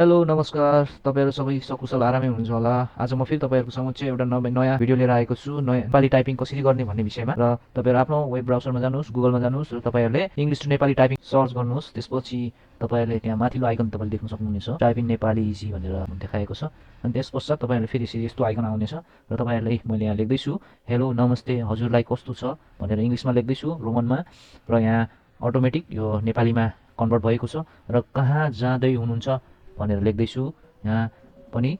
Hello नमस्कार, तपाईँहरू सबै सकुशल आरामै हुनुहुन्छ होला। आज म फेरि तपाईँहरूको समक्ष एउटा नयाँ भिडियो लिएर आएको छु। नेपाली टाइपिङ कसरी गर्ने भन्ने विषयमा। र तपाईँहरू आफ्नो वेब ब्राउजरमा जानुहोस्, गुगलमा जानुहोस् र तपाईँहरूले English to Nepali typing search गर्नुहोस्। त्यसपछि तपाईँहरूले त्यहाँ माथिल्लो आइकन तपाईँले देख्न सक्नुहुनेछ, टाइपिङ नेपाली इजी भनेर देखाएको छ। अनि त्यस पश्चात तपाईँहरूले फेरि यसरी यस्तो आइकन आउनेछ र तपाईँहरूले मैले यहाँ लेख्दैछु हेलो नमस्ते हजुरलाई कस्तो छ भनेर इङ्ग्लिसमा लेख्दैछु रोमनमा, र यहाँ अटोमेटिक यो नेपालीमा कन्भर्ट भएको छ। र कहाँ जाँदै हुनुहुन्छ भनेर लेख्दैछु यहाँ पनि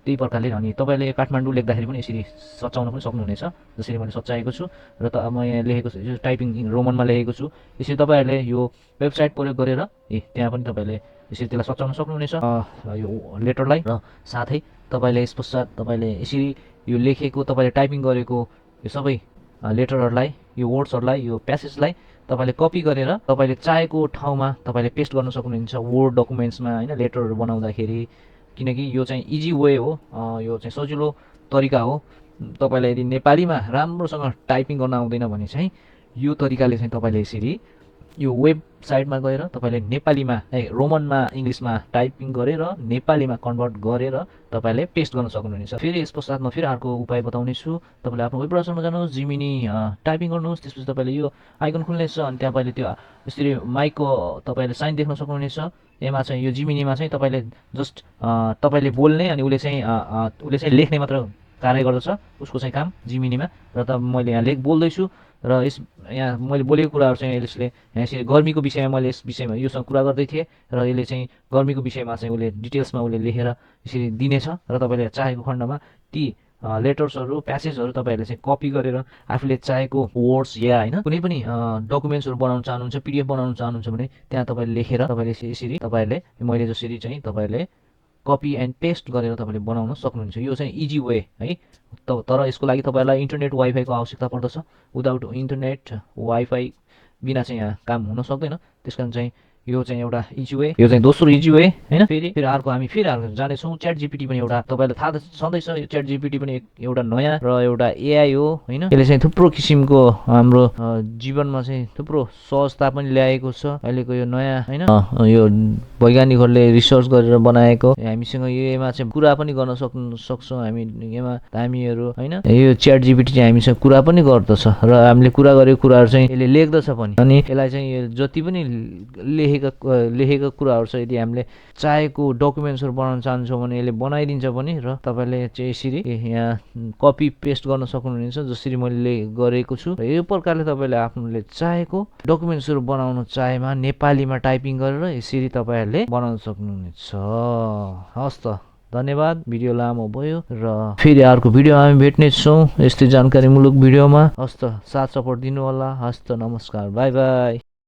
त्यही प्रकारले। अनि तपाईँले काठमाडौँ लेख्दाखेरि पनि यसरी सच्याउन पनि सक्नुहुनेछ, जसरी मैले सच्याएको छु। र म यहाँ लेखेको छु, टाइपिङ रोमनमा लेखेको छु। यसरी तपाईँहरूले यो वेबसाइट प्रयोग गरेर त्यहाँ पनि तपाईँले यसरी त्यसलाई सच्याउन सक्नुहुनेछ यो लेटरलाई। र साथै तपाईँले यस पश्चात तपाईँले यसरी यो लेखेको तपाईँले टाइपिङ गरेको यो सबै लेटरहरूलाई, यो वर्ड्सहरूलाई, यो प्यासेजलाई तपाईँले कपी गरेर तपाईँले चाहेको ठाउँमा तपाईँले पेस्ट गर्न सक्नुहुन्छ वर्ड डकुमेन्ट्समा, होइन, लेटरहरू बनाउँदाखेरि। किनकि यो चाहिँ इजी वे हो, यो चाहिँ सजिलो तरिका हो। तपाईँलाई यदि नेपालीमा राम्रोसँग टाइपिङ गर्न आउँदैन भने चाहिँ यो तरिकाले चाहिँ तपाईँले यसरी यो वेबसाइटमा गएर तपाईँले नेपालीमा रोमनमा इङ्ग्लिसमा टाइपिङ गरेर नेपालीमा कन्भर्ट गरेर तपाईँले पेस्ट गर्न सक्नुहुनेछ। फेरि यस पश्चात म फेरि अर्को उपाय बताउने छु। तपाईँले आफ्नो वेब ब्राउजरमा जानुहोस्, जिमिनी टाइपिङ गर्नुहोस्। त्यसपछि तपाईँले यो आइकन खुल्नेछ अनि त्यहाँ तपाईँले त्यो यसरी माइकको तपाईँले साइन देख्न सक्नुहुनेछ। यसमा चाहिँ यो जिमिनीमा चाहिँ तपाईँले जस्ट तपाईँले बोल्ने अनि उसले चाहिँ लेख्ने मात्र कार्य गर्दछ, उसको चाहिँ काम जिमिनीमा। र त मैले यहाँ बोल्दैछु र यहाँ मैले बोलेको कुराहरू चाहिँ यसले यहाँ यसरी गर्मीको विषयमा मैले यस विषयमा योसँग कुरा गर्दै थिएँ, र यसले चाहिँ गर्मीको विषयमा चाहिँ उसले डिटेल्समा उसले लेखेर यसरी दिनेछ। र तपाईँले चाहेको खण्डमा ती लेटर्सहरू, प्यासेजहरू तपाईँहरूले चाहिँ कपी गरेर आफूले चाहेको वर्ड्स या होइन कुनै पनि डकुमेन्ट्सहरू बनाउन चाहनुहुन्छ, पिडिएफ बनाउन चाहनुहुन्छ भने त्यहाँ तपाईँले लेखेर तपाईँले यसरी तपाईँहरूले मैले जसरी चाहिँ तपाईँहरूले कपी एन्ड पेस्ट गरेर तपाईँले बनाउन सक्नुहुन्छ। यो चाहिँ इजी वे है। तर यसको लागि तपाईँहरूलाई इन्टरनेट वाइफाईको आवश्यकता पर्दछ। विदाउट इन्टरनेट वाइफाई बिना चाहिँ यहाँ काम हुन सक्दैन। त्यस कारण चाहिँ यो चाहिँ एउटा इजी वे, यो चाहिँ दोस्रो इजी वे होइन। फेरि अर्को हामी अर्को जानेछौँ च्याट जिपिटी पनि एउटा, तपाईँलाई थाहा त छँदैछ यो च्याट जिपिटी पनि एउटा नयाँ र एउटा एआई हो होइन। यसले चाहिँ थुप्रो किसिमको हाम्रो जीवनमा चाहिँ थुप्रो सहजता पनि ल्याएको छ। अहिलेको यो नयाँ होइन यो वैज्ञानिकहरूले रिसर्च गरेर बनाएको, हामीसँग यसमा चाहिँ कुरा पनि गर्न सक्छौँ हामीहरू होइन। यो च्याट जिपिटी चाहिँ हामीसँग कुरा पनि गर्दछ र हामीले कुरा गरेको कुराहरू चाहिँ यसले लेख्दछ पनि। अनि यसलाई चाहिँ जति पनि लेखेका कुराहरू छ, यदि हामीले चाहेको डकुमेन्ट्सहरू बनाउन चाहन्छौँ भने यसले बनाइदिन्छ पनि। र तपाईँले चाहिँ यसरी यहाँ कपी पेस्ट गर्न सक्नुहुनेछ जसरी मैले गरेको छु। र यो प्रकारले तपाईँले आफूले चाहेको डकुमेन्ट्सहरू बनाउन चाहेमा नेपालीमा टाइपिङ गरेर यसरी तपाईँहरूले बनाउन सक्नुहुनेछ। हस् त, धन्यवाद। भिडियो लामो भयो र फेरि अर्को भिडियोमा हामी भेट्नेछौँ यस्तै जानकारीमूलक भिडियोमा। हस् त, साथ सपोर्ट दिनु होला। हस् त, नमस्कार, बाई बाई।